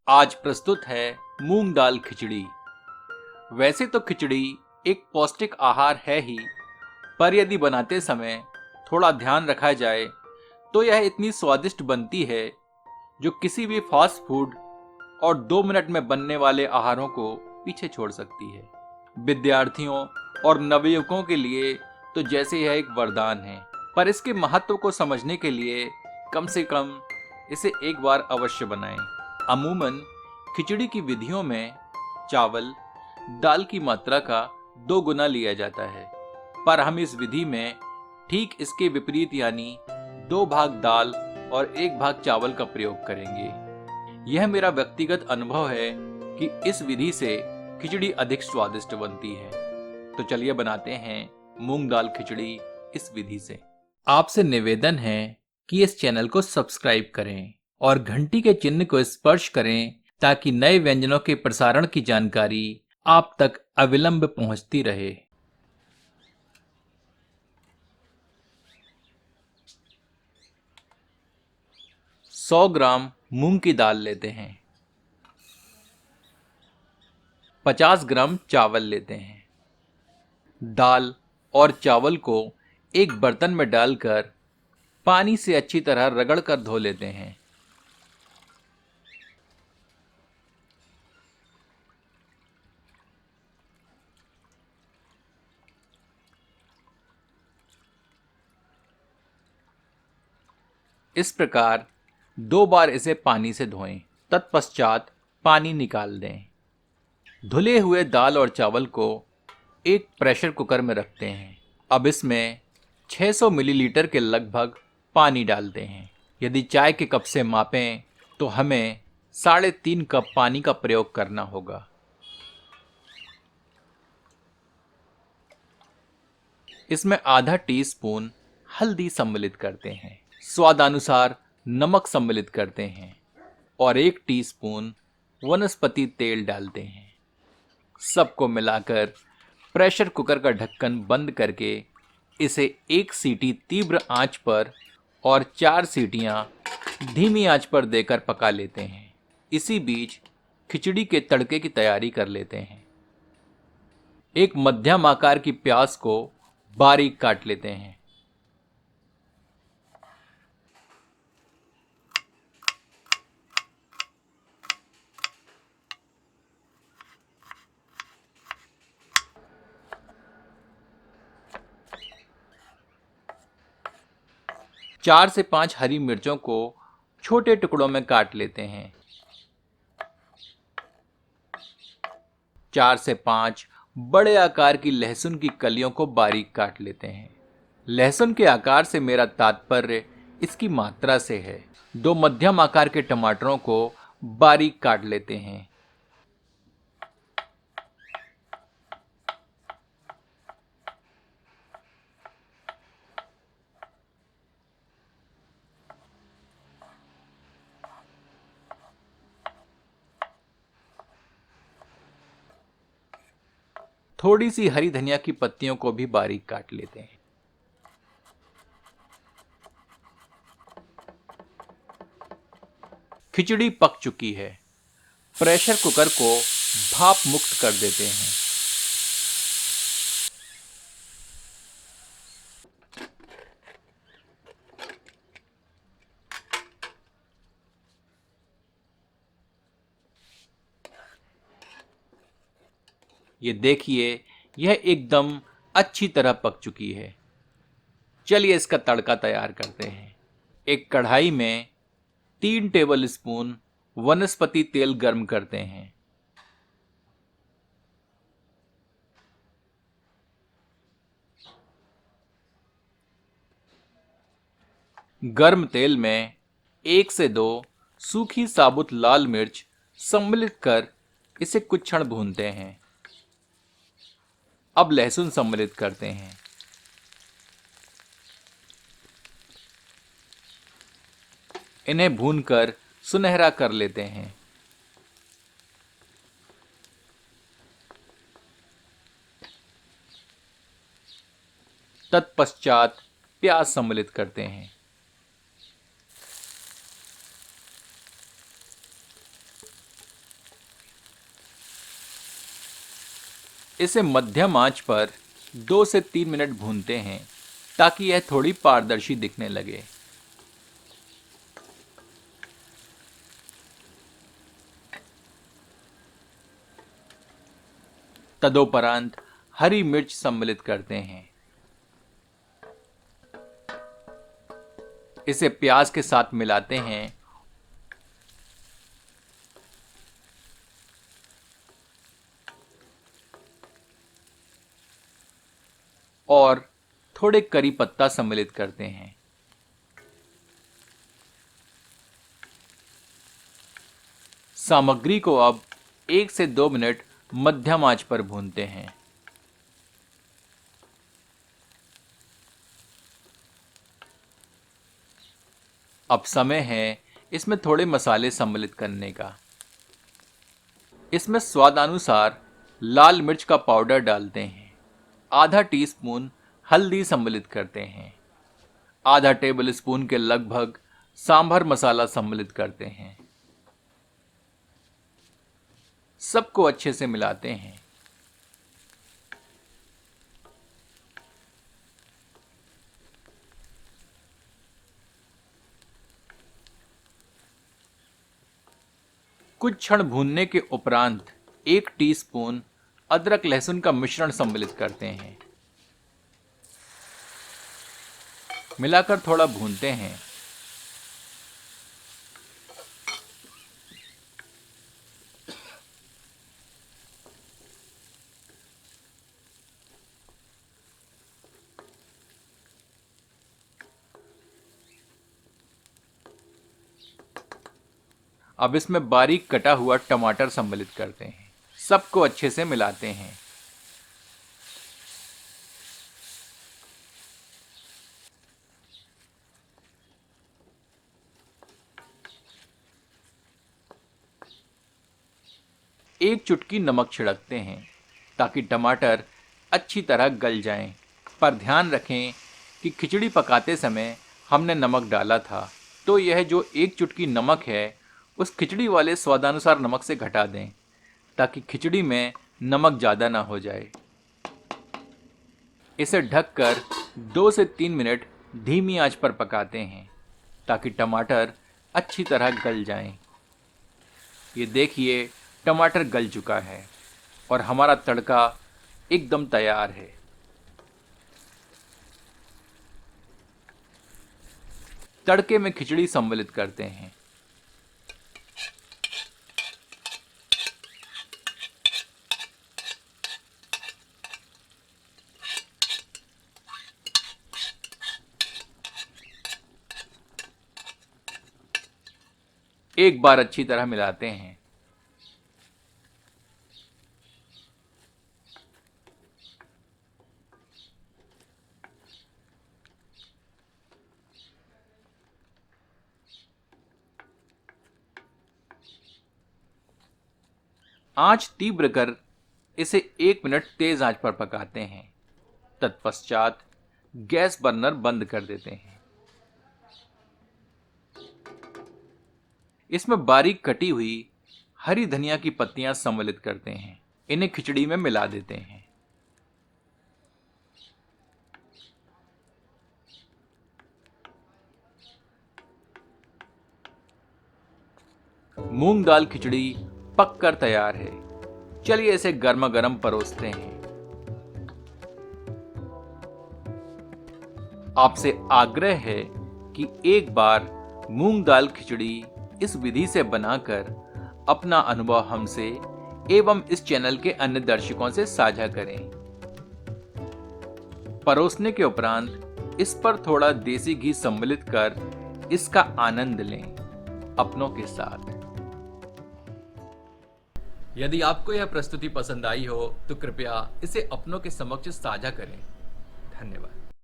आज प्रस्तुत है मूंग दाल खिचड़ी। वैसे तो खिचड़ी एक पौष्टिक आहार है ही, पर यदि बनाते समय थोड़ा ध्यान रखा जाए तो यह इतनी स्वादिष्ट बनती है जो किसी भी फास्ट फूड और 2 मिनट में बनने वाले आहारों को पीछे छोड़ सकती है। विद्यार्थियों और नवयुवकों के लिए तो जैसे यह एक वरदान है, पर इसके महत्व को समझने के लिए कम से कम इसे एक बार अवश्य बनाएं। अमूमन खिचड़ी की विधियों में चावल दाल की मात्रा का 2 गुना लिया जाता है, पर हम इस विधि में ठीक इसके विपरीत यानी 2 भाग दाल और 1 भाग चावल का प्रयोग करेंगे। यह मेरा व्यक्तिगत अनुभव है कि इस विधि से खिचड़ी अधिक स्वादिष्ट बनती है। तो चलिए बनाते हैं मूंग दाल खिचड़ी इस विधि से। आपसे निवेदन है कि इस चैनल को सब्सक्राइब करें और घंटी के चिन्ह को स्पर्श करें ताकि नए व्यंजनों के प्रसारण की जानकारी आप तक अविलंब पहुंचती रहे। सौ ग्राम मूंग की दाल लेते हैं। 50 ग्राम चावल लेते हैं। दाल और चावल को एक बर्तन में डालकर पानी से अच्छी तरह रगड़कर धो लेते हैं। इस प्रकार 2 बार इसे पानी से धोएं। तत्पश्चात पानी निकाल दें। धुले हुए दाल और चावल को एक प्रेशर कुकर में रखते हैं। अब इसमें 600 मिलीलीटर के लगभग पानी डालते हैं। यदि चाय के कप से मापें तो हमें 3.5 कप पानी का प्रयोग करना होगा। इसमें आधा टीस्पून हल्दी सम्मिलित करते हैं, स्वादानुसार नमक सम्मिलित करते हैं और 1 टीस्पून वनस्पति तेल डालते हैं। सबको मिलाकर प्रेशर कुकर का ढक्कन बंद करके इसे 1 सीटी तीव्र आंच पर और 4 सीटियां धीमी आंच पर देकर पका लेते हैं। इसी बीच खिचड़ी के तड़के की तैयारी कर लेते हैं। एक मध्यम आकार की प्याज को बारीक काट लेते हैं। चार से 5 हरी मिर्चों को छोटे टुकड़ों में काट लेते हैं। 4 से 5 बड़े आकार की लहसुन की कलियों को बारीक काट लेते हैं। लहसुन के आकार से मेरा तात्पर्य इसकी मात्रा से है। 2 मध्यम आकार के टमाटरों को बारीक काट लेते हैं। थोड़ी सी हरी धनिया की पत्तियों को भी बारीक काट लेते हैं। खिचड़ी पक चुकी है। प्रेशर कुकर को भाप मुक्त कर देते हैं। ये देखिए, यह एकदम अच्छी तरह पक चुकी है। चलिए इसका तड़का तैयार करते हैं। एक कढ़ाई में 3 टेबल स्पून वनस्पति तेल गर्म करते हैं। गर्म तेल में 1 से 2 सूखी साबुत लाल मिर्च सम्मिलित कर इसे कुछ क्षण भूनते हैं। अब लहसुन सम्मिलित करते हैं। इन्हें भूनकर सुनहरा कर लेते हैं। तत्पश्चात प्याज सम्मिलित करते हैं। इसे मध्यम आंच पर 2 से 3 मिनट भूनते हैं ताकि यह थोड़ी पारदर्शी दिखने लगे। तदोपरांत हरी मिर्च सम्मिलित करते हैं। इसे प्याज के साथ मिलाते हैं और थोड़े करी पत्ता सम्मिलित करते हैं। सामग्री को अब 1 से 2 मिनट मध्यम आंच पर भूनते हैं। अब समय है इसमें थोड़े मसाले सम्मिलित करने का। इसमें स्वादानुसार लाल मिर्च का पाउडर डालते हैं। आधा टीस्पून हल्दी सम्मिलित करते हैं। आधा टेबल स्पून के लगभग सांभर मसाला सम्मिलित करते हैं। सबको अच्छे से मिलाते हैं। कुछ क्षण भूनने के उपरांत 1 टीस्पून अदरक लहसुन का मिश्रण सम्मिलित करते हैं। मिलाकर थोड़ा भूनते हैं। अब इसमें बारीक कटा हुआ टमाटर सम्मिलित करते हैं। सबको अच्छे से मिलाते हैं। एक चुटकी नमक छिड़कते हैं ताकि टमाटर अच्छी तरह गल जाएं। पर ध्यान रखें कि खिचड़ी पकाते समय हमने नमक डाला था, तो यह जो 1 चुटकी नमक है उस खिचड़ी वाले स्वादानुसार नमक से घटा दें ताकि खिचड़ी में नमक ज़्यादा ना हो जाए। इसे ढककर 2 से 3 मिनट धीमी आंच पर पकाते हैं ताकि टमाटर अच्छी तरह गल जाएं। ये देखिए, टमाटर गल चुका है और हमारा तड़का एकदम तैयार है। तड़के में खिचड़ी सम्मिलित करते हैं। एक बार अच्छी तरह मिलाते हैं। आंच तीव्र कर इसे 1 मिनट तेज आंच पर पकाते हैं। तत्पश्चात गैस बर्नर बंद कर देते हैं। इसमें बारीक कटी हुई हरी धनिया की पत्तियां सम्मिलित करते हैं। इन्हें खिचड़ी में मिला देते हैं। मूंग दाल खिचड़ी पककर तैयार है। चलिए इसे गर्मा गर्म परोसते हैं। आपसे आग्रह है कि एक बार मूंग दाल खिचड़ी इस विधि से बनाकर अपना अनुभव हमसे एवं इस चैनल के अन्य दर्शकों से साझा करें। परोसने के उपरांत इस पर थोड़ा देसी घी सम्मिलित कर इसका आनंद लें अपनों के साथ। यदि आपको यह प्रस्तुति पसंद आई हो तो कृपया इसे अपनों के समक्ष साझा करें। धन्यवाद।